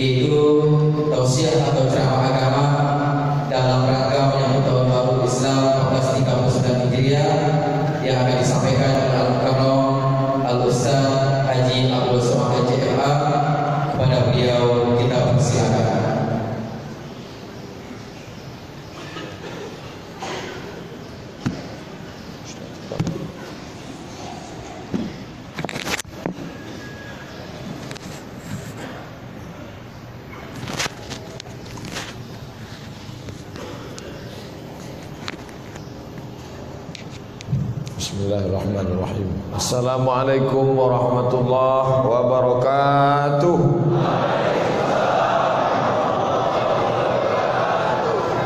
yaitu tausiah atau ceramah agama dalam rangka menyambut tahun baru Islam 1439 Hijriah yang akan disampaikan oleh Al-Mukarram Al-Ustaz Haji Abdul Somad JMA. Kepada beliau kita persilakan. Bismillahirrahmanirrahim. Assalamualaikum warahmatullahi wabarakatuh.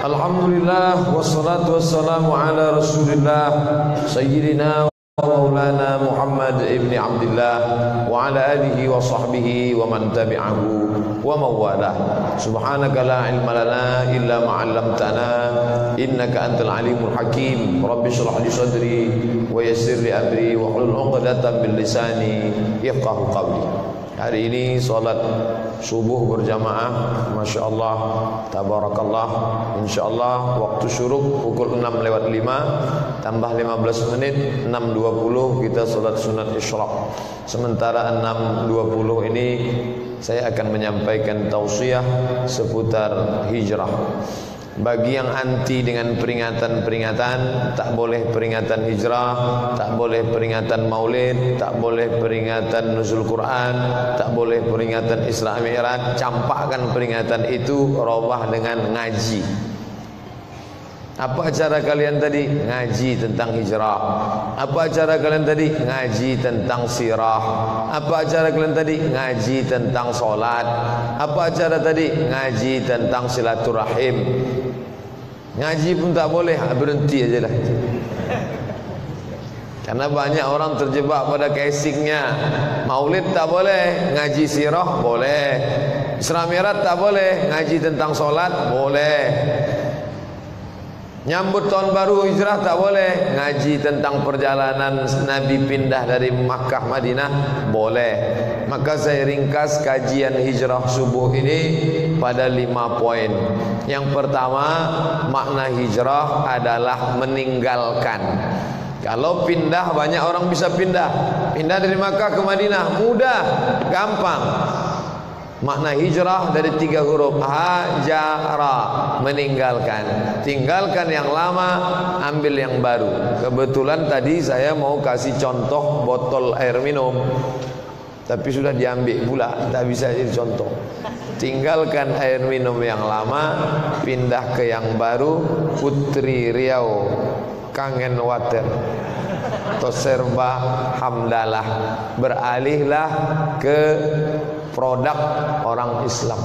Alhamdulillah wassalatu wassalamu ala Rasulillah Sayyidina wa Maulana Muhammad ibn Abdullah wa ala alihi wa sahbihi wa man tabi'ahu wa mawalah. Subhanaka la ilma lana illa ma 'allamtana innaka antal alimul hakim. Rabbi shrah li sadri wa yassir li amri wa hlul 'uqdatam min lisani yafqahu qawli. Hari ini salat subuh berjamaah, Masya Allah, tabarakallah. InsyaAllah waktu syuruk pukul 6:05 tambah 15 menit 6:20 kita salat sunat isyraq. Sementara 6:20 ini saya akan menyampaikan tausiah seputar hijrah. Bagi yang anti dengan peringatan-peringatan, tak boleh peringatan hijrah, tak boleh peringatan maulid, tak boleh peringatan nuzul Quran, tak boleh peringatan Isra Mi'raj, campakkan peringatan itu, robah dengan ngaji. Apa acara kalian tadi? Ngaji tentang hijrah. Apa acara kalian tadi? Ngaji tentang sirah. Apa acara kalian tadi? Ngaji tentang solat. Apa acara tadi? Ngaji tentang silaturahim. Ngaji pun tak boleh, berhenti aja lah. Karena banyak orang terjebak pada casingnya. Maulid tak boleh, ngaji sirah boleh. Isra Mi'raj tak boleh, ngaji tentang solat boleh. Nyambut tahun baru hijrah tak boleh, ngaji tentang perjalanan Nabi pindah dari Makkah Madinah boleh. Maka saya ringkas kajian hijrah subuh ini pada 5 poin. Yang pertama, makna hijrah adalah meninggalkan. Kalau pindah, banyak orang bisa pindah. Pindah dari Makkah ke Madinah mudah, gampang. Makna hijrah dari 3 huruf, hajara, meninggalkan. Tinggalkan yang lama, ambil yang baru. Kebetulan tadi saya mau kasih contoh botol air minum, tapi sudah diambil pula, tak bisa jadi contoh. Tinggalkan air minum yang lama, pindah ke yang baru. Putri Riau kangen water Toserba hamdalah, beralihlah ke produk orang Islam.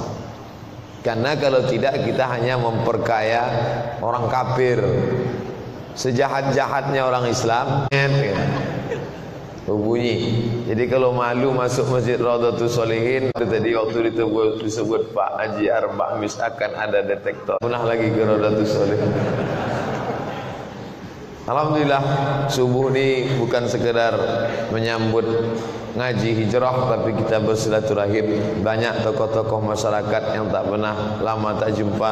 Karena kalau tidak kita hanya memperkaya orang kafir. Sejahat-jahatnya orang Islam bunyi. Jadi kalau malu masuk Masjid Raudhatus Sholihin, tadi waktu disebut Pak Haji Arba Mis akan ada detektor. Punah lagi ke Raudhatus Sholihin. Alhamdulillah, subuh ini bukan sekedar menyambut ngaji hijrah, tapi kita bersilaturahim. Banyak tokoh-tokoh masyarakat yang tak pernah lama tak jumpa.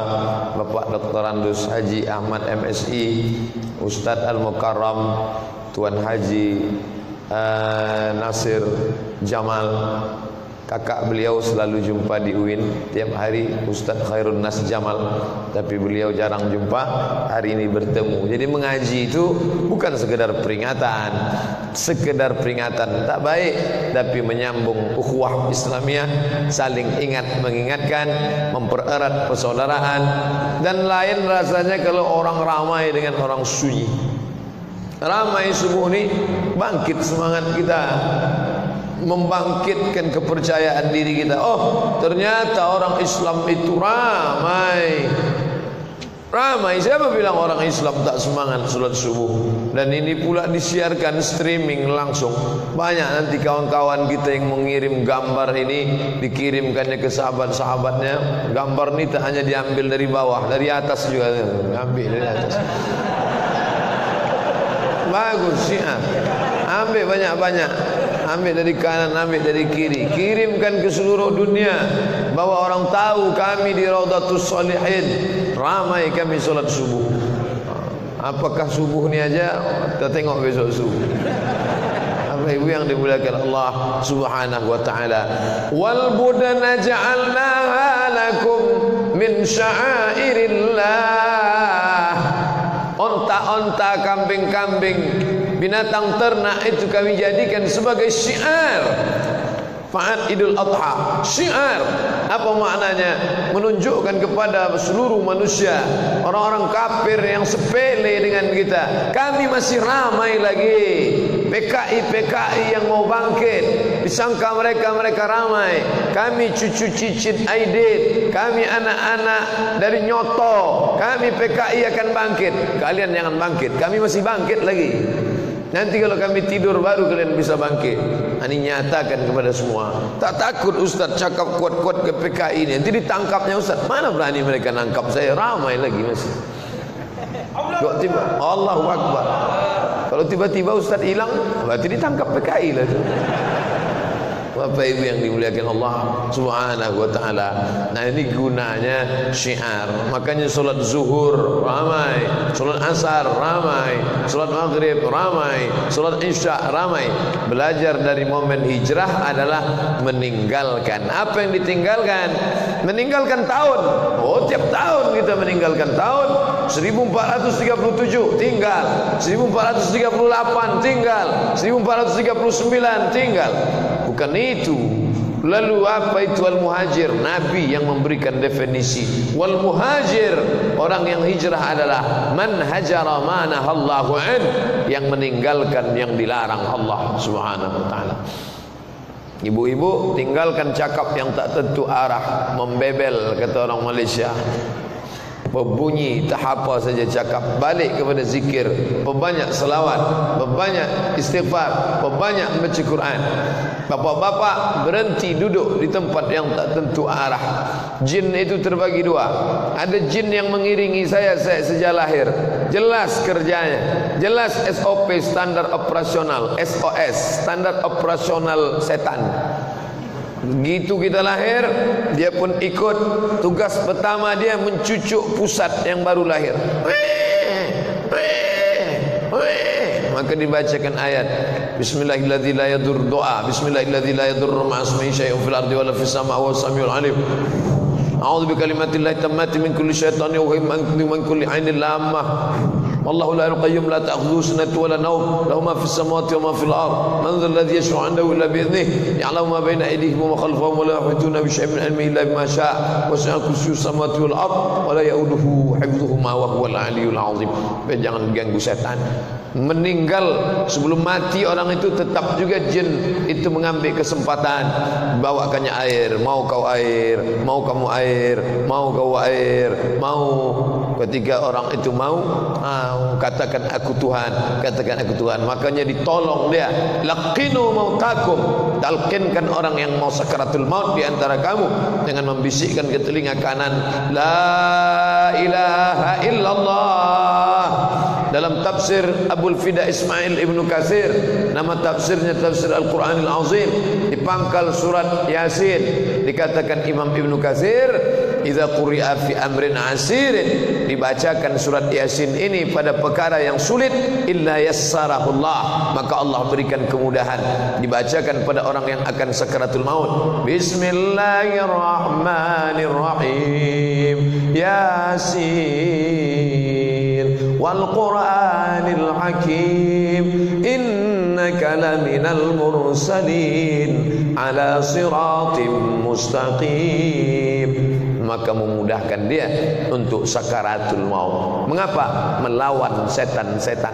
Bapak Dr. Andus Haji Ahmad MSI, Ustadz Al-Mukarram Tuan Haji Nasir Jamal, kakak beliau selalu jumpa di UIN tiap hari, Ustadz Khairun Nas Jamal, tapi beliau jarang jumpa. Hari ini bertemu. Jadi mengaji itu bukan sekedar peringatan. Sekedar peringatan tak baik, tapi menyambung ukhuwah Islamiyah, saling ingat mengingatkan, mempererat persaudaraan. Dan lain rasanya kalau orang ramai dengan orang sunyi. Ramai subuh ini bangkit semangat kita, membangkitkan kepercayaan diri kita. Oh, ternyata orang Islam itu ramai. Ramai. Siapa bilang orang Islam tak semangat sholat subuh? Dan ini pula disiarkan streaming langsung. Banyak nanti kawan-kawan kita yang mengirim gambar ini, dikirimkannya ke sahabat-sahabatnya. Gambar ini tak hanya diambil dari bawah, dari atas juga ambil dari atas. Bagus sih, ambil banyak-banyak. ambil dari kanan, ambil dari kiri, kirimkan ke seluruh dunia, bawa orang tahu kami di Raudhatus Shalihin, ramai kami solat subuh. Apakah subuh ni aja? Kita tengok besok subuh. Apa ibu yang dimuliakan Allah Subhanahu wa taala. Wal budana ja'alnaha lakum min sya'airillah. Onta-onta, kambing-kambing, binatang ternak itu kami jadikan sebagai syiar Fa'ad Idul Adha. Syiar, apa maknanya? Menunjukkan kepada seluruh manusia, orang-orang kafir yang sepele dengan kita, kami masih ramai lagi. PKI yang mau bangkit, disangka mereka ramai. Kami cucu cicit Aidit, kami anak-anak dari Nyoto, kami PKI akan bangkit. Kalian jangan bangkit, kami masih bangkit lagi. Nanti kalau kami tidur baru kalian bisa bangkit. Ini nyatakan kepada semua. Tak takut Ustaz cakap kuat-kuat ke PKI ini, nanti ditangkapnya Ustaz. Mana berani mereka nangkap saya? Ramai lagi masih. Tiba-tiba Allahu Akbar. Kalau tiba-tiba Ustaz hilang, berarti ditangkap PKI lah tu. Bapak Ibu yang dimuliakan Allah Subhanahu wa taala. Nah, ini gunanya syiar. Makanya solat zuhur ramai, solat asar ramai, solat maghrib ramai, solat isya ramai. Belajar dari momen hijrah adalah meninggalkan. Apa yang ditinggalkan? Meninggalkan tahun. Oh, tiap tahun kita meninggalkan tahun. 1437 tinggal, 1438 tinggal, 1439 tinggal. Bukan itu. Lalu apa itu al-muhajir? Nabi yang memberikan definisi. Wal muhajir, orang yang hijrah adalah man hajara ma nahallahu an, yang meninggalkan yang dilarang Allah Subhanahu wa taala. Ibu-ibu, tinggalkan cakap yang tak tentu arah, membebel kata orang Malaysia. Berbunyi tak apa saja cakap, balik kepada zikir, perbanyak selawat, perbanyak istighfar, perbanyak membaca Quran. Bapak-bapak berhenti duduk di tempat yang tak tentu arah. Jin itu terbagi dua. Ada jin yang mengiringi saya sejak lahir, jelas kerjanya, jelas SOP, standar operasional, SOS, standar operasional setan. Begitu kita lahir, dia pun ikut. Tugas pertama dia mencucuk pusat yang baru lahir. Maka dibacakan ayat Bismillahirrahmanirrahim, la yadur doa, Bismillahirrahmanirrahim, la yadur ma'asmihi syai'un fil ardi wala fis sama'i wa samiul alim. A'udzu bikalimatillahi tammati min kulli syaitanin wa min kulli 'ainin lammah. Wallahu la yuqayyim la ta'khudhuhu sinatun wa la nawm, lahu ma fis samawati wa ma fil ard. Man dhal ladzi yashfa'u 'indahu illa bi idhnihi, ya'lamu ma bayna aydihim wa ma khalfahum wa la yuhituna bi shay'in min 'ilmihi illa bima sha'a. Wasi'a kursiyyuhu samawati wal ard wa la ya'uduhu hifdhuhuma wa huwal 'aliyyul 'azim. Jangan ganggu setan. Meninggal sebelum mati orang itu tetap juga jin itu mengambil kesempatan, bawakannya air, mau kau air, mau kamu air, mau kau air, mau. Ketika orang itu mau, katakan aku Tuhan, katakan aku Tuhan. Makanya ditolong dia. Laqinu mautakum, talqinkan orang yang mau sakaratul maut di antara kamu dengan membisikkan ke telinga kanan, la ilaha illallah. Dalam tafsir Abul Fida Ismail Ibnu Katsir, nama tafsirnya tafsir Al-Quranil Azim, di pangkal surat Yasin, dikatakan Imam Ibnu Katsir, idza quri'a fi amrin asirin, dibacakan surat Yasin ini pada perkara yang sulit, illa yassarahullah, maka Allah berikan kemudahan. Dibacakan pada orang yang akan sakaratul maut, Bismillahirrahmanirrahim, Yasin wal Qur'anil Hakim, innaka laminal mursalin ala siratim mustaqim. Maka memudahkan dia untuk sakaratul maut. Mengapa? Melawan setan-setan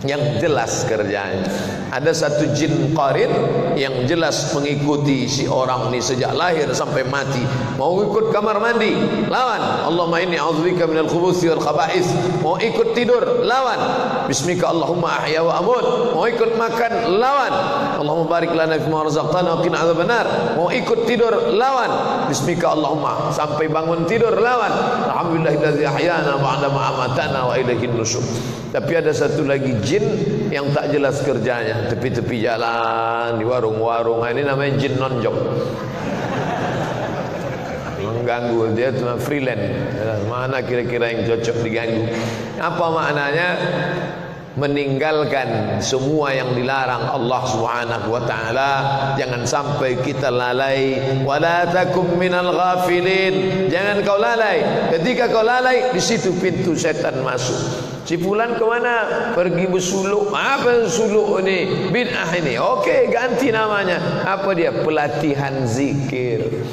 yang jelas kerjanya. Ada satu jin qarin yang jelas mengikuti si orang ni sejak lahir sampai mati. Mau ikut kamar mandi, lawan. Allahumma inni a'udzubika minal khubuthi wal khaba'ith. Mau ikut tidur, lawan. Bismika Allahumma ahya wa amut. Mau ikut makan, lawan. Allahumma barik lana fima razaqtana wa qina adzabannar. Mau ikut tidur, lawan. Bismika Allahumma, sampai bangun tidur, lawan. Alhamdulillahilladzi ahyana ba'da ma amatana wa ilaihin nusyur. Tapi ada satu lagi jin yang tak jelas kerjanya, tepi-tepi jalan, di warung-warung. Ini namanya jin non-job, mengganggu. Dia cuma freelance. Mana kira-kira yang cocok diganggu? Apa maknanya? Meninggalkan semua yang dilarang Allah Subhanahu wa taala. Jangan sampai kita lalai. Wala takum minal ghafilin. Jangan kau lalai. Ketika kau lalai, di situ pintu setan masuk. Si fulan ke mana? Pergi bersuluk. Apa suluk ini? Bid'ah ini. Okey, ganti namanya. Apa dia? Pelatihan zikir.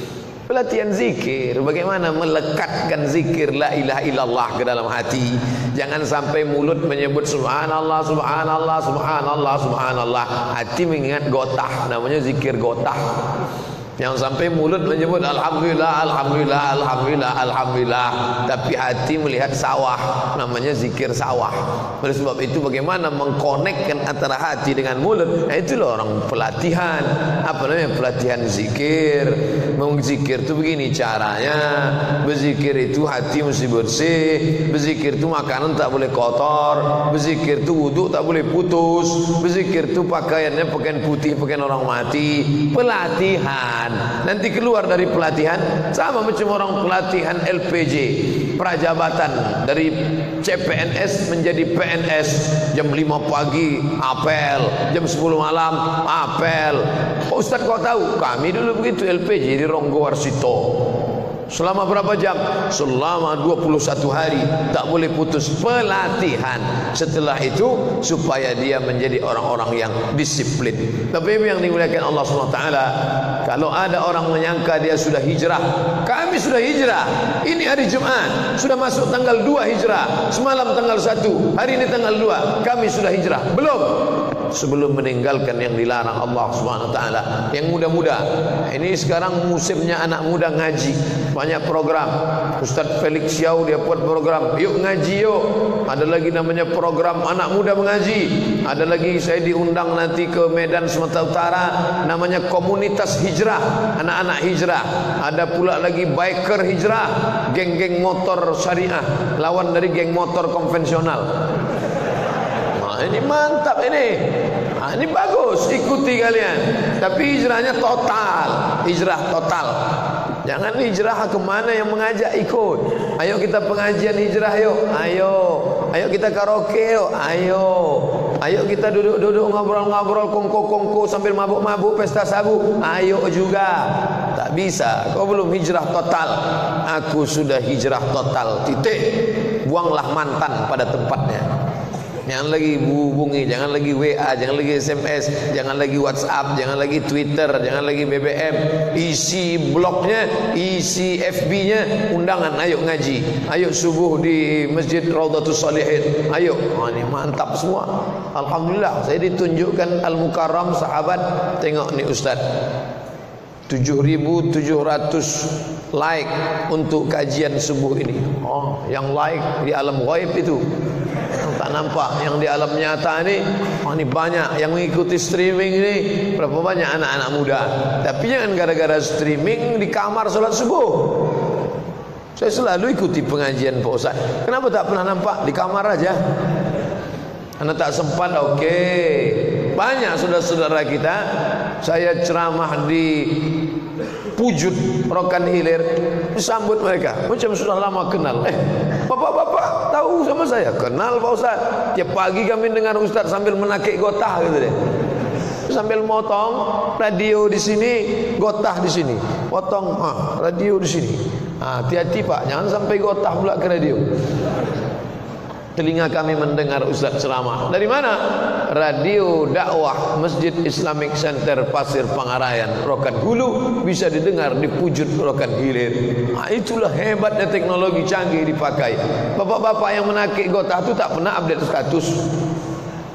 Pelatihan zikir, bagaimana melekatkan zikir la ilaha illallah ke dalam hati. Jangan sampai mulut menyebut subhanallah, subhanallah, subhanallah, subhanallah, hati mengingat gotah, namanya zikir gotah. Jangan sampai mulut menyebut alhamdulillah, alhamdulillah, alhamdulillah, alhamdulillah, tapi hati melihat sawah, namanya zikir sawah. Oleh sebab itu bagaimana mengkonekkan antara hati dengan mulut? Nah, itulah orang pelatihan. Apa namanya? Pelatihan zikir. Mengzikir itu begini caranya. Berzikir itu hati mesti bersih. Berzikir itu makanan tak boleh kotor. Berzikir itu wudhu tak boleh putus. Berzikir itu pakaiannya pakaian putih, pakaian orang mati. Pelatihan. Nanti keluar dari pelatihan sama macam orang pelatihan LPJ, prajabatan, dari CPNS menjadi PNS. Jam 5 pagi apel, jam 10 malam apel. Oh, Ustaz kau tahu? Kami dulu begitu LPJ di Ronggowarsito. Selama berapa jam? Selama 21 hari. Tak boleh putus. Pelatihan. Setelah itu supaya dia menjadi orang-orang yang disiplin. Tapi yang dimuliakan Allah SWT, kalau ada orang menyangka dia sudah hijrah, kami sudah hijrah. Ini hari Jumat, sudah masuk tanggal 2 hijrah. Semalam tanggal 1, hari ini tanggal 2, kami sudah hijrah. Belum. Sebelum meninggalkan yang dilarang Allah SWT. Yang muda-muda, ini sekarang musimnya anak muda ngaji. Banyak program. Ustaz Felix Xiao dia buat program, yuk ngaji yuk. Ada lagi namanya program anak muda mengaji. Ada lagi saya diundang nanti ke Medan Sumatera Utara, namanya komunitas hijrah, anak-anak hijrah. Ada pula lagi biker hijrah, geng-geng motor syariah lawan dari geng motor konvensional. Nah, ini mantap ini. Nah, ini bagus, ikuti kalian. Tapi hijrahnya total, hijrah total. Jangan hijrah kemana yang mengajak ikut. Ayo kita pengajian hijrah yuk. Ayo. Ayo kita karaoke yuk. Ayo. Ayo kita duduk-duduk ngobrol-ngobrol kongko-kongko sambil mabuk-mabuk pesta sabu. Ayo juga. Tak bisa. Kau belum hijrah total. Aku sudah hijrah total. Titik. Buanglah mantan pada tempatnya. Jangan lagi hubungi, jangan lagi WA, jangan lagi SMS, jangan lagi WhatsApp, jangan lagi Twitter, jangan lagi BBM. Isi blognya, isi FB-nya undangan, ayo ngaji, ayo subuh di Masjid Raudhatus Shalihin. Ayo, oh, ini mantap semua. Alhamdulillah, saya ditunjukkan Al-Mukarram sahabat. Tengok nih Ustaz, 7.700 like untuk kajian subuh ini. Oh, yang like di alam ghaib itu, yang tak nampak. Yang di alam nyata ini, oh, ini banyak yang mengikuti streaming ini. Berapa banyak anak-anak muda. Tapi jangan gara-gara streaming di kamar sholat subuh. Saya selalu ikuti pengajian Pak Ustaz. Kenapa tak pernah nampak? Di kamar aja. Anak tak sempat, okey. Banyak saudara-saudara kita, saya ceramah di Pujut Rokan Hilir, disambut mereka macam sudah lama kenal. Bapak-bapak tahu sama saya? Kenal Pak Ustaz. Tiap pagi kami dengar Ustaz sambil menakik gotah gitu deh. Sambil motong radio di sini, gotah di sini. Potong radio di sini. Hati-hati Pak, jangan sampai gotah pula ke radio. Telinga kami mendengar Ustaz ceramah. Dari mana? Radio dakwah Masjid Islamic Center Pasir Pangarayan, Rokan Hulu, bisa didengar di Pujut Rokan Hilir. Itulah hebatnya teknologi canggih dipakai. Bapak-bapak yang menakik gotah itu tak pernah update status.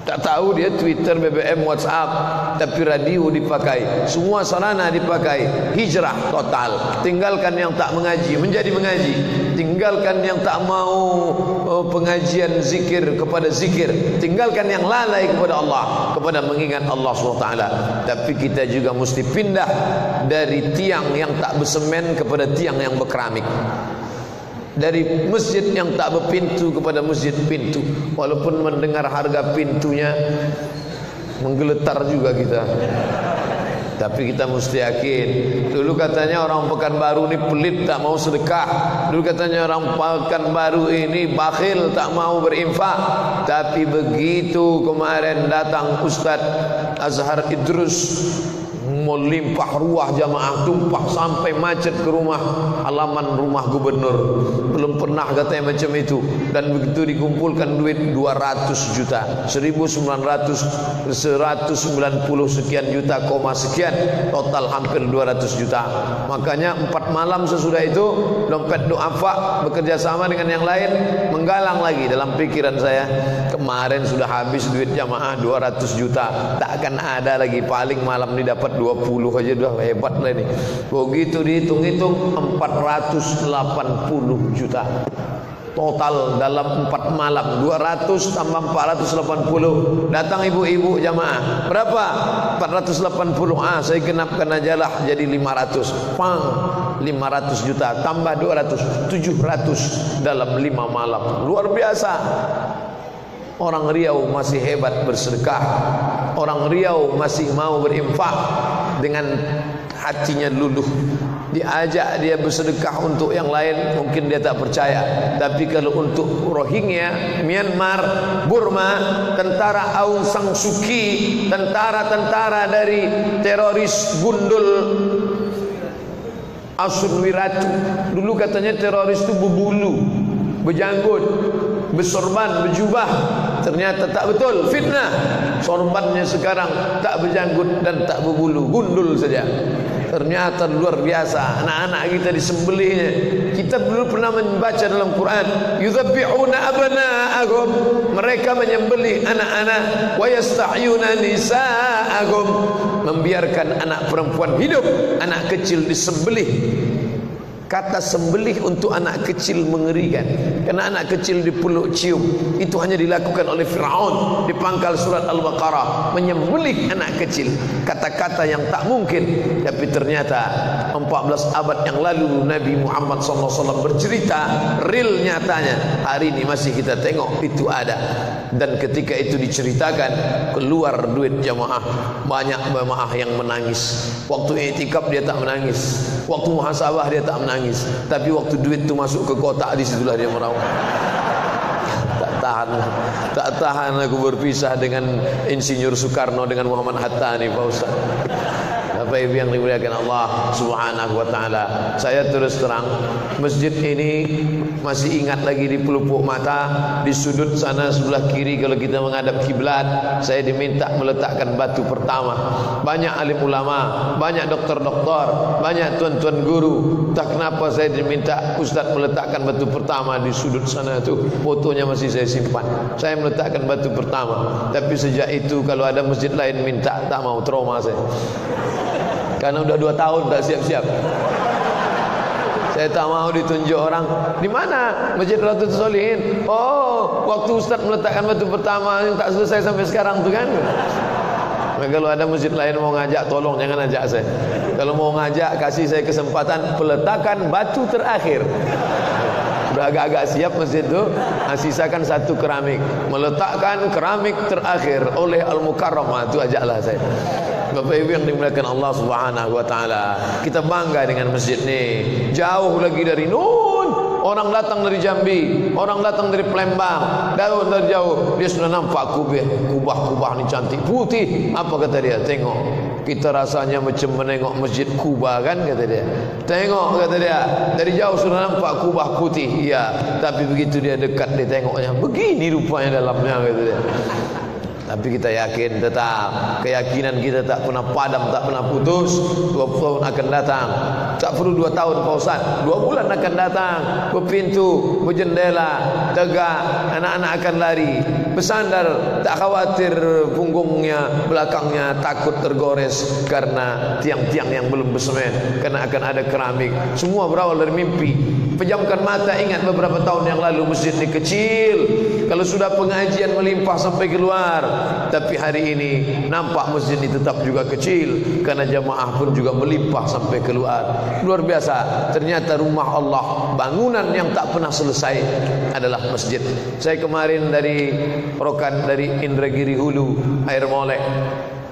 Tak tahu dia Twitter, BBM, WhatsApp, tapi radio dipakai. Semua sarana dipakai. Hijrah total. Tinggalkan yang tak mengaji, menjadi mengaji. Tinggalkan yang tak mau pengajian zikir kepada zikir. Tinggalkan yang lalai kepada Allah, kepada mengingat Allah SWT. Tapi kita juga mesti pindah dari tiang yang tak bersemen kepada tiang yang berkeramik. dari masjid yang tak berpintu kepada masjid pintu. Walaupun mendengar harga pintunya menggeletar juga kita. Tapi kita mesti yakin. Dulu katanya orang Pekanbaru ini pelit, tak mau sedekah. Dulu katanya orang Pekanbaru ini bakhil, tak mau berinfak. Tapi begitu kemarin datang Ustaz Azhar Idrus, melimpah ruah jamaah, tumpah sampai macet ke rumah, halaman rumah gubernur. Belum pernah katanya macam itu. Dan begitu dikumpulkan duit 200 juta, 190 sekian juta, koma sekian, total hampir 200 juta. Makanya 4 malam sesudah itu dompet du'afa bekerja sama dengan yang lain menggalang lagi. Dalam pikiran saya, kemarin sudah habis duit jamaah 200 juta, tak akan ada lagi, paling malam ini dapat 20 aja dah, hebat lah ini. Begitu dihitung-hitung 480 juta total dalam 4 malam. 200 tambah 480. Datang ibu-ibu jamaah, berapa? 480. Saya genapkan aja lah jadi 500. Pang, 500 juta tambah 200, 700 dalam 5 malam. Luar biasa. Orang Riau masih hebat bersedekah. Orang Riau masih mau berinfak dengan hatinya luluh. Diajak dia bersedekah untuk yang lain, mungkin dia tak percaya. Tapi kalau untuk Rohingya, Myanmar, Burma, tentara Aung San Suu Kyi, tentara-tentara dari teroris gundul Asun Wiratu. Dulu katanya teroris itu berbulu, berjanggut, bersorban, berjubah. Ternyata tak betul, fitnah. Sorbannya sekarang tak berjanggut dan tak berbulu, gundul saja. Ternyata luar biasa. Anak-anak kita disembelihnya. Kita dulu pernah membaca dalam Quran, yudzabbihuna abna'ahum, mereka menyembelih anak-anak, wa yastahyuna nisa'ahum, membiarkan anak perempuan hidup, anak kecil disembelih. Kata sembelih untuk anak kecil mengerikan, karena anak kecil dipeluk cium. Itu hanya dilakukan oleh Fir'aun di pangkal surat Al-Baqarah, menyembelih anak kecil. Kata-kata yang tak mungkin. Tapi ternyata 14 abad yang lalu Nabi Muhammad SAW bercerita, real nyatanya. Hari ini masih kita tengok itu ada. Dan ketika itu diceritakan, keluar duit jamaah. Banyak jamaah yang menangis. Waktu i'tikaf dia tak menangis, waktu muhasabah dia tak menangis. Tapi waktu duit itu masuk ke kotak, di situlah dia merawat. Tak tahan aku berpisah dengan Insinyur Soekarno, dengan Muhammad Hatta ni Pak Ustaz. Bapak Ibu yang dimuliakan Allah Subhanahu wa taala. Saya terus terang, masjid ini masih ingat lagi di pelupuk mata, di sudut sana sebelah kiri kalau kita menghadap kiblat, saya diminta meletakkan batu pertama. Banyak alim ulama, banyak doktor-doktor, banyak tuan-tuan guru. Tak kenapa saya diminta Ustaz meletakkan batu pertama di sudut sana tu. Fotonya masih saya simpan. Saya meletakkan batu pertama. Tapi sejak itu kalau ada masjid lain minta, tak mau, trauma saya. Karena udah 2 tahun tak siap-siap. Saya tak mau ditunjuk orang. Di mana Masjid Raudatul Sholihin? Oh, waktu Ustaz meletakkan batu pertama yang tak selesai sampai sekarang tu kan. Nah, kalau ada masjid lain mau ngajak, tolong jangan ajak saya. Kalau mau ngajak, kasih saya kesempatan peletakan batu terakhir. Sudah agak-agak siap masjid itu, sisakan 1 keramik. Meletakkan keramik terakhir oleh Al-Mukarramah, itu ajaklah saya. Bapak Ibu yang dimuliakan Allah Subhanahu wa taala, kita bangga dengan masjid ini. Jauh lagi dari nun. Orang datang dari Jambi, orang datang dari Palembang, dari jauh, dia sudah nampak kubah-kubah ni cantik, putih. Apa kata dia? Tengok. Kita rasanya macam menengok masjid Kuba kan, kata dia. Tengok, kata dia, dari jauh sudah nampak kubah putih. Ya, tapi begitu dia dekat, dia tengoknya, begini rupanya dalamnya, kata dia. Tapi kita yakin tetap, keyakinan kita tak pernah padam, tak pernah putus. 20 tahun akan datang. Tak perlu 2 tahun Pak Ustaz, 2 bulan akan datang. Berpintu, berjendela, tegak, anak-anak akan lari. bersandar, tak khawatir punggungnya, belakangnya takut tergores karena tiang-tiang yang belum bersemen, karena akan ada keramik. Semua berawal dari mimpi. Pejamkan mata, ingat beberapa tahun yang lalu masjid ini kecil, kalau sudah pengajian melimpah sampai keluar. Tapi hari ini nampak masjid ini tetap juga kecil, karena jamaah pun juga melimpah sampai keluar. Luar biasa. Ternyata rumah Allah, bangunan yang tak pernah selesai adalah masjid. Saya kemarin dari Rokan, dari Indragiri Hulu, Air Molek.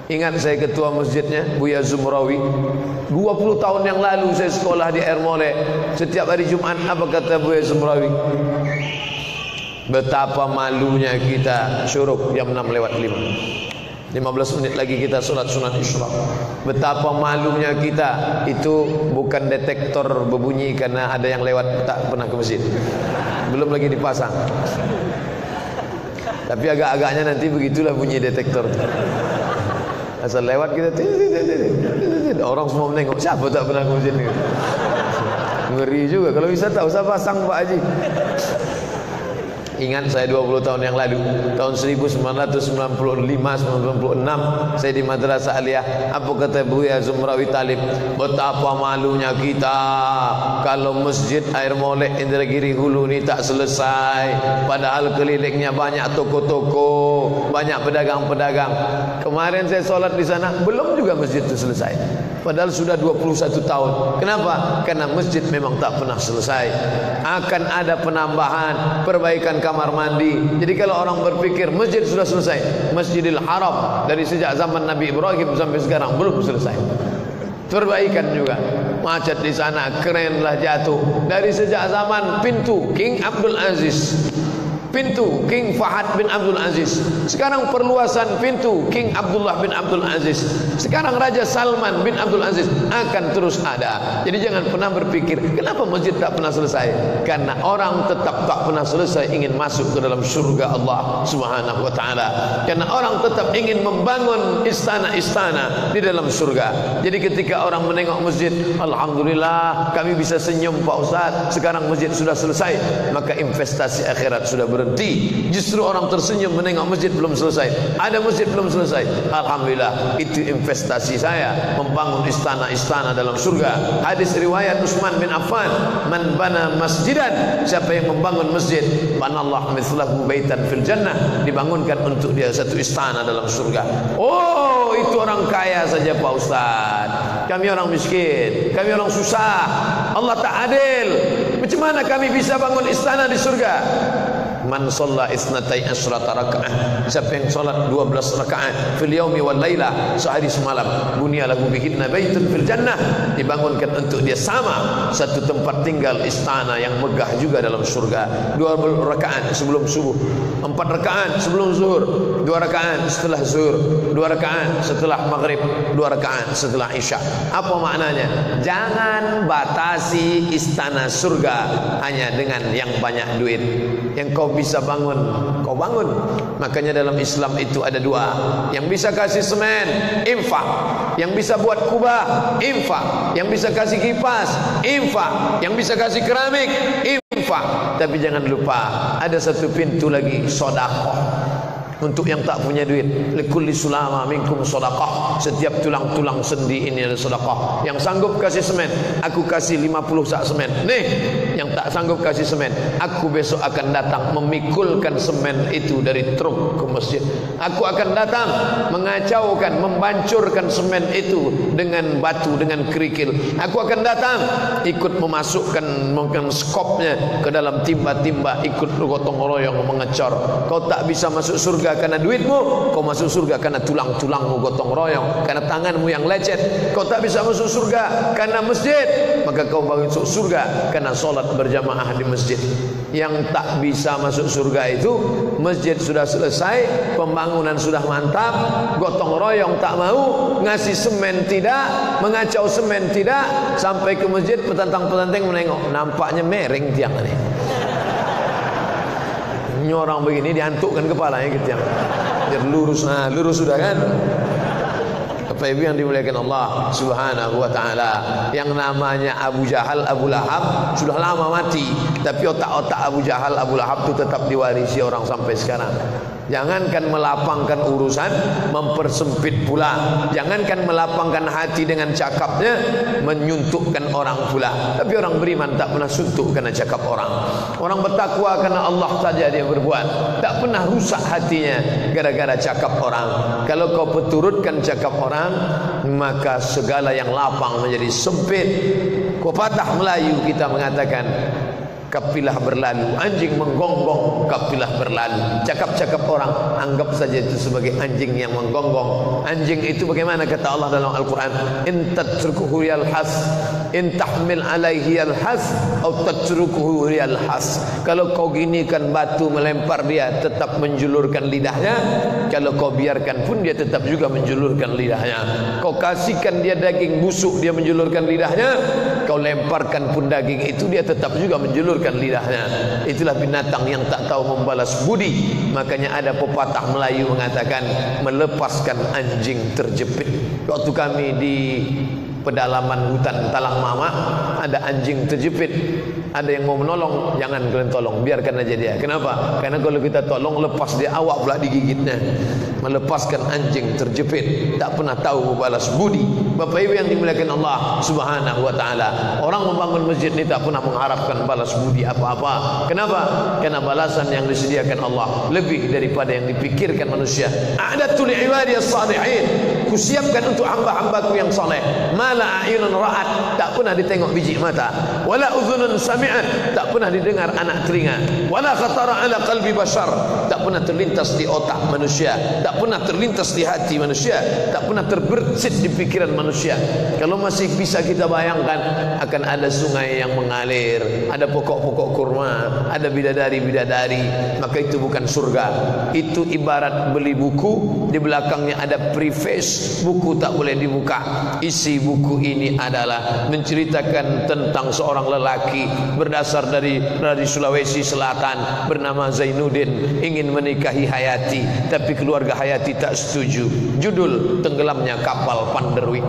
Ingat saya ketua masjidnya, Buya Zumrawi. 20 tahun yang lalu saya sekolah di Air Molek. Setiap hari Jumat apa kata Buya Zumrawi? Betapa malunya kita syuruk jam 6:05. 15 menit lagi kita sholat sunat isyraq. Betapa malunya kita. Itu bukan detektor berbunyi karena ada yang lewat tak pernah ke masjid. Belum lagi dipasang. Tapi agak-agaknya nanti begitulah bunyi detektor. Asal lewat kita, orang semua menengok. Siapa tak pernah ke masjid ni? Ngeri juga. Kalau bisa tak usah pasang Pak Haji. Ingat saya 20 tahun yang lalu, tahun 1995-96, saya di Madrasah Aliyah. Apa kata Buya Zumrawi Talib? Betapa malunya kita kalau masjid Air Molek Indragiri Hulu ni tak selesai, padahal kelilingnya banyak toko-toko, banyak pedagang-pedagang. Kemarin saya solat di sana, belum juga masjid itu selesai, padahal sudah 21 tahun. Kenapa? Karena masjid memang tak pernah selesai. Akan ada penambahan, perbaikan kamar mandi. Jadi kalau orang berpikir masjid sudah selesai, Masjidil Haram dari sejak zaman Nabi Ibrahim sampai sekarang belum selesai. Perbaikan juga. Macet di sana, kerenlah jatuh. Dari sejak zaman pintu King Abdul Aziz, pintu King Fahad bin Abdul Aziz, sekarang perluasan pintu King Abdullah bin Abdul Aziz, sekarang Raja Salman bin Abdul Aziz, akan terus ada. Jadi jangan pernah berpikir kenapa masjid tak pernah selesai, karena orang tetap tak pernah selesai ingin masuk ke dalam surga Allah Subhanahu wa taala, karena orang tetap ingin membangun istana-istana di dalam surga. Jadi ketika orang menengok masjid, alhamdulillah kami bisa senyum Pak Ustaz, sekarang masjid sudah selesai, maka investasi akhirat sudah berhenti. Justru orang tersenyum menengok masjid belum selesai, ada masjid belum selesai, alhamdulillah itu investasi saya membangun istana-istana dalam surga. Hadis riwayat Utsman bin Affan, man bana masjidan, siapa yang membangun masjid, banallahu mithlahu baitan fil jannah, dibangunkan untuk dia satu istana dalam surga. Oh, itu orang kaya saja Pak Ustaz, kami orang miskin, kami orang susah, Allah tak adil. Macam mana kami bisa bangun istana di surga? Man shalla isnatai asyrata raka'ah, siapa yang salat 12 rakaat fil yaumi wal laila, sehari semalam, bunya lahu bihinna baitun fil jannah, dibangunkan untuk dia sama satu tempat tinggal istana yang megah juga dalam surga. 2 rakaat sebelum subuh, 4 rakaat sebelum zuhur, 2 rakaat setelah zuhur, 2 rakaat setelah maghrib, 2 rakaat setelah isya. Apa maknanya? Jangan batasi istana surga hanya dengan yang banyak duit. Yang kau bisa bangun, kau bangun. Makanya dalam Islam itu ada 2. Yang bisa kasih semen, infak. Yang bisa buat kubah, infak. Yang bisa kasih kipas, infak. Yang bisa kasih keramik, infak. Tapi jangan lupa ada satu pintu lagi, sedekah. Untuk yang tak punya duit, likulli sulama minkum sedekah, setiap tulang-tulang sendi ini ada sedekah. Yang sanggup kasih semen, aku kasih 50 sak semen. Nih, yang tak sanggup kasih semen, aku besok akan datang memikulkan semen itu dari truk ke masjid. Aku akan datang mengacaukan, membancurkan semen itu dengan batu, dengan kerikil. Aku akan datang ikut memasukkan mungkin skopnya ke dalam timba-timba, ikut gotong royong mengecor. Kau tak bisa masuk surga karena duitmu, kau masuk surga karena tulang-tulangmu gotong royong, karena tanganmu yang lecet. Kau tak bisa masuk surga karena masjid, maka kau masuk surga karena solat berjamaah di masjid. Yang tak bisa masuk surga itu, masjid sudah selesai, pembangunan sudah mantap, gotong royong tak mau, ngasih semen tidak, mengacau semen tidak, sampai ke masjid petantang-petantang menengok, nampaknya mereng tiang ini. Orang begini diantukkan kepalanya gitu, biar lurus. Nah, lurus sudah kan. Bapak Ibu yang dimuliakan Allah Subhanahu wa taala, yang namanya Abu Jahal, Abu Lahab sudah lama mati, tapi otak-otak Abu Jahal, Abu Lahab itu tetap diwarisi orang sampai sekarang. Jangankan melapangkan urusan, mempersempit pula. Jangankan melapangkan hati dengan cakapnya, menyuntukkan orang pula. Tapi orang beriman tak pernah suntuk karena cakap orang. Orang bertakwa karena Allah saja dia berbuat. Tak pernah rusak hatinya gara-gara cakap orang. Kalau kau peturutkan cakap orang, maka segala yang lapang menjadi sempit. Pepatah Melayu kita mengatakan, kapilah berlalu, anjing menggonggong, kapilah berlalu. Cakap-cakap orang, anggap saja itu sebagai anjing yang menggonggong. Anjing itu bagaimana kata Allah dalam Al-Quran, in tatrukuhu yalhas, in tahmil alaihi yalhas, atau tatrukuhu yalhas. Kalau kau ginikan batu melempar dia, tetap menjulurkan lidahnya. Kalau kau biarkan pun dia tetap juga menjulurkan lidahnya. Kau kasihkan dia daging busuk, dia menjulurkan lidahnya. Kau lemparkan pun daging itu, dia tetap juga menjulurkan lidahnya. Itulah binatang yang tak tahu membalas budi. Makanya ada pepatah Melayu mengatakan, melepaskan anjing terjepit. Waktu kami di pedalaman hutan Talang Mama, ada anjing terjepit. Ada yang mau menolong, jangan kalian tolong, biarkan aja dia. Kenapa? Karena kalau kita tolong, lepas dia, awak pula digigitnya. Melepaskan anjing terjepit, tak pernah tahu membalas budi. Bapak Ibu yang dimuliakan Allah Subhanahu wa taala, orang membangun masjid ini tak pernah mengharapkan balas budi apa-apa. Kenapa? Karena balasan yang disediakan Allah lebih daripada yang dipikirkan manusia. A'datu li'ibadiyas salihin, kusiapkan untuk hamba-hambaku yang saleh. Mala a'yunun ra'at, tak pernah ditengok biji mata. Wala udhunun sami'at, tak pernah didengar anak telinga. Wala khatara ala qalbi bashar, tak pernah terlintas di otak manusia, tak pernah terlintas di hati manusia, tak pernah terbersit di pikiran manusia. Kalau masih bisa kita bayangkan, akan ada sungai yang mengalir, ada pokok-pokok kurma, ada bidadari-bidadari, maka itu bukan surga. Itu ibarat beli buku, di belakangnya ada preface, buku tak boleh dibuka. Isi buku ini adalah menceritakan tentang seorang lelaki berdasar dari Sulawesi Selatan bernama Zainuddin, ingin menikahi Hayati, tapi keluarga Hayati tak setuju. Judul, tenggelamnya kapal Panderwijk.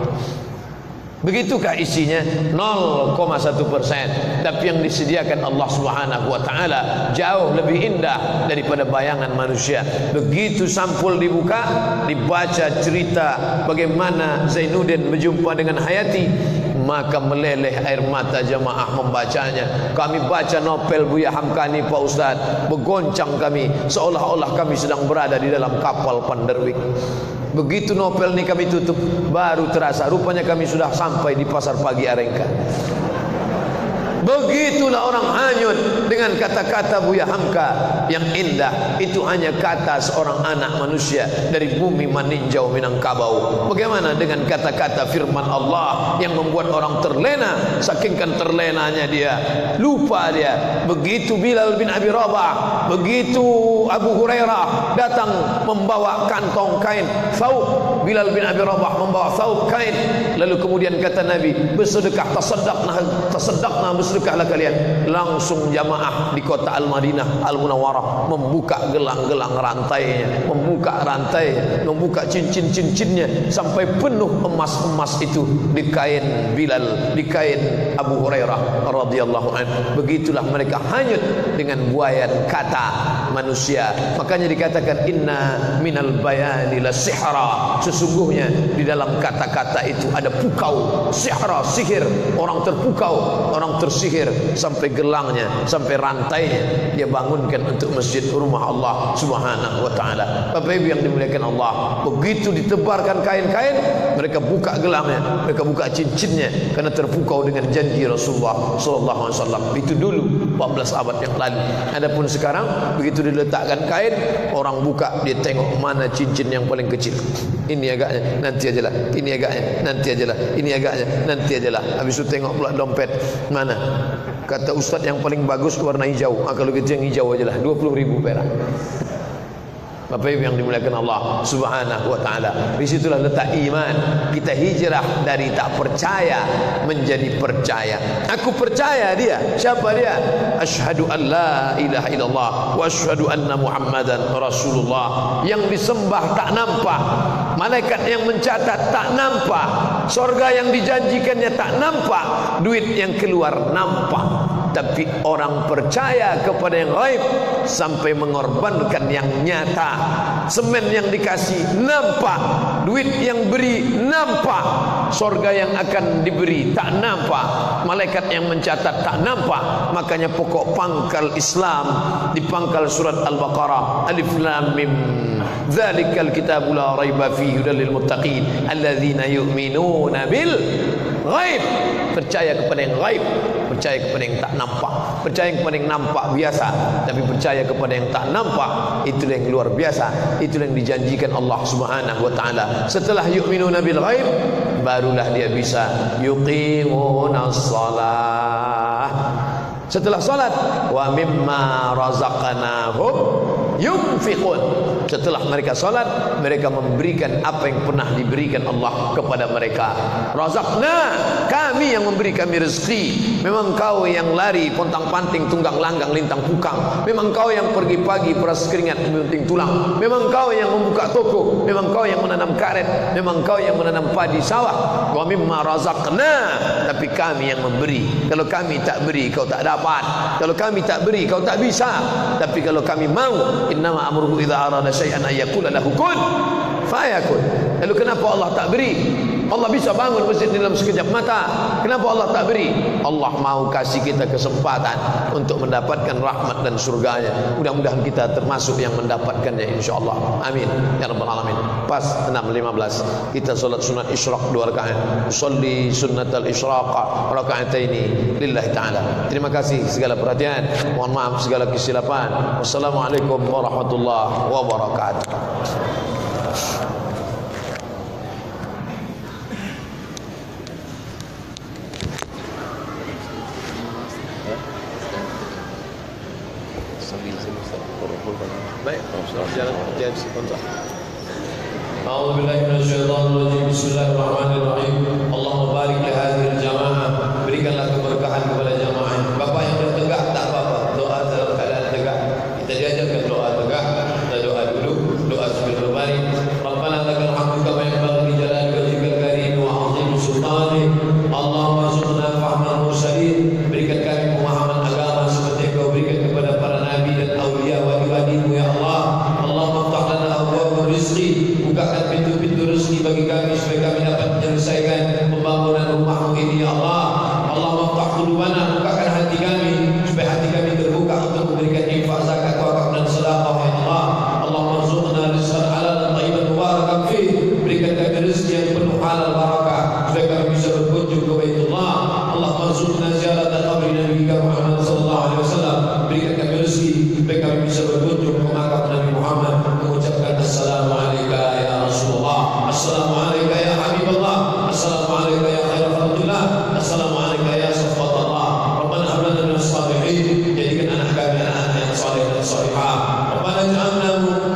Begitukah isinya? 0,1%. Tapi yang disediakan Allah Subhanahu wa taala jauh lebih indah daripada bayangan manusia. Begitu sampul dibuka, dibaca cerita bagaimana Zainuddin berjumpa dengan Hayati, maka meleleh air mata jamaah membacanya. Kami baca novel Buya Hamka ni Pak Ustaz, bergoncang kami, seolah-olah kami sedang berada di dalam kapal Panderwijk. Begitu novel ni kami tutup, baru terasa rupanya kami sudah sampai di pasar pagi Arengka. Begitulah orang hanyut dengan kata-kata Buya Hamka yang indah. Itu hanya kata seorang anak manusia dari bumi maninjau Minangkabau. Bagaimana dengan kata-kata firman Allah yang membuat orang terlena, sakingkan terlenanya dia, lupa dia. Begitu Bilal bin Abi Rabah, begitu Abu Hurairah datang membawa kantong kain thawb, Bilal bin Abi Rabah membawa thawb kain, lalu kemudian kata Nabi, bersedekah, tasaddaqna, bersedekahlah kalian. Langsung jamaah di kota Al-Madinah Al-Munawwarah membuka gelang-gelang rantainya, membuka rantai, membuka cincin-cincinnya sampai penuh emas-emas itu di kain Bilal, di kain Abu Hurairah radhiyallahu anhu. Begitulah mereka hanyut dengan buayan kata manusia. Makanya dikatakan inna minal bayani la sihra, sesungguhnya di dalam kata-kata itu ada pukau, sihra, sihir. Orang terpukau, orang tersihir sampai gelangnya, sampai rantainya dia bangunkan untuk masjid rumah Allah Subhanahu wa taala. Bapak Ibu yang dimuliakan Allah, begitu ditebarkan kain-kain, mereka buka gelangnya, mereka buka cincinnya karena terpukau dengan janji Rasulullah sallallahu alaihi wasallam. Itu dulu 14 abad yang lalu. Adapun sekarang begitu diletakkan kain, orang buka, dia tengok mana cincin yang paling kecil. Ini agaknya, nanti ajalah. Ini agaknya, nanti ajalah. Ini agaknya, nanti ajalah. Habis itu tengok pula dompet, mana? Kata ustaz yang paling bagus warna hijau. Kalau gitu yang hijau ajalah, 20.000 perak. Bapak Ibu yang dimuliakan Allah Subhanahu wa taala, di situlah letak iman. Kita hijrah dari tak percaya menjadi percaya. Aku percaya dia. Siapa dia? Asyhadu an la ilaha illallah wa asyhadu anna Muhammadan Rasulullah. Yang disembah tak nampak, malaikat yang mencatat tak nampak, surga yang dijanjikannya tak nampak, duit yang keluar nampak. tapi orang percaya kepada yang gaib sampai mengorbankan yang nyata. Semen yang dikasih nampak, duit yang beri nampak, sorga yang akan diberi tak nampak, malaikat yang mencatat tak nampak. Makanya pokok pangkal Islam di pangkal surat Al-Baqarah, Alif Lam Mim, dzalikal kitabu la raiba fihi hudal lil muttaqin alladzina yu'minuna bil ghaib. Percaya kepada yang gaib, percaya kepada yang tak nampak. Percaya kepada yang nampak biasa, tapi percaya kepada yang tak nampak, itulah yang luar biasa. Itulah yang dijanjikan Allah Subhanahu wa taala. Setelah yu'minuna bil ghaib, barulah dia bisa yuqimunas shalah. Setelah salat, wa mimma razaqnahum yunfiqun. Setelah mereka salat, mereka memberikan apa yang pernah diberikan Allah kepada mereka. Razaqna, kami yang memberi kami rezeki. Memang kau yang lari pontang-panting tunggang langgang lintang pukang. Memang kau yang pergi pagi peras keringat mengunting tulang. Memang kau yang membuka toko. Memang kau yang menanam karet. Memang kau yang menanam padi sawah. Wa mimma razaqna, tapi kami yang memberi. Kalau kami tak beri, kau tak dapat. Kalau kami tak beri, kau tak bisa. Tapi kalau kami mau, innama amruhu idza arada syai'an ayyaqula lahu kun fayakun. Lalu kenapa Allah tak beri? Allah bisa bangun masjid dalam sekejap mata. Kenapa Allah tak beri? Allah mau kasih kita kesempatan untuk mendapatkan rahmat dan surganya. Mudah-mudahan kita termasuk yang mendapatkannya, insyaAllah. Amin ya rabbal alamin. Pas 6.15 kita solat sunat isyraq 2 rakaat. Usolli sunnatal isyraq raka'ataini lillahi ta'ala. Terima kasih segala perhatian. Mohon maaf segala kesilapan. Wassalamualaikum warahmatullahi wabarakatuh. Baik, jalan jalan sebentar. A'udzubillahi minasyaitonir rajim. Bismillahirrahmanirrahim. Allahumma barik li hadhil jamaah. Berikanlah keberkahan kepada jamaah. Bapak yang bertegak tak apa-apa, doa dalam keadaan tegak. Kita diajarkan doa tegak. Kita doa dulu, doa sambil berbaring. Rabbana lakal hamdu kama yanbaghi li jalali wajhikal karim wa 'azimi sultanik. Allahumma rzuqna fahman mursalin. Berikan kami pemahaman agama seperti yang Kau berikan kepada para nabi dan aulia wali-walimu ya Allah. Allahumma ftah lana abwaab rizqi. Bukakan pintu-pintu rezeki bagi kami supaya kami dapat menyelesaikan pembangunan rumahmu ini ya Allah. Allahumma ftah qulubana. Bukakan hati kami supaya hati kami terbuka untuk memberikan infak, zakat, wakaf dan sedekah ya Allah. Allahumma rzuqna rizqan halalan thayyiban mubarakan fih. Berikan kami rezeki yang penuh halal barakah supaya kami bisa berkunjung ke Baitullah. Allahumma rzuqna ziarata qabri nabiyyika Muhammad sallallahu alaihi wasallam. Berikan kami rezeki supaya kami bisa berkunjung ke makam Nabi Muhammad, mengucapkan assalamu alayka ya Rasulullah, assalamu alayka ya Habibullah, assalamu alayka ya khairul khalqillah, assalamu alayka ya safatallah. Rabbana hab lana minas salihin. Jadikan anak kami anak-anak yang saleh dan salihah. Rabbana ij'alna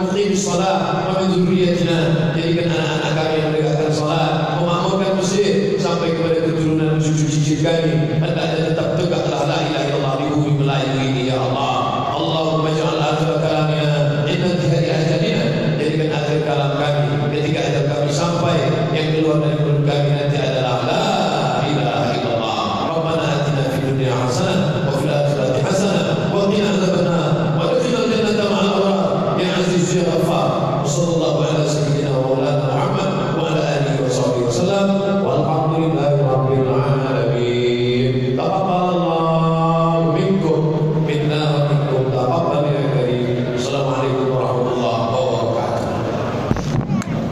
muqimis shalah wa min dzurriyyatina. Jadikan anak-anak kami yang menegakkan salat, memakmurkan masjid sampai kepada keturunan cucu cicit kami. Hendaknya tetap tegaklah la ilaha illallah di bumi Melayu ini ya Allah. Allahumma ij'al akhir kalamina inna intihai ajalina. Jadikan akhir kalam kami ketika ajal kami sampai, yang keluar dari mulut kami nanti adalah la ilaha illallah. Rabbana atina fid dunya hasanah wa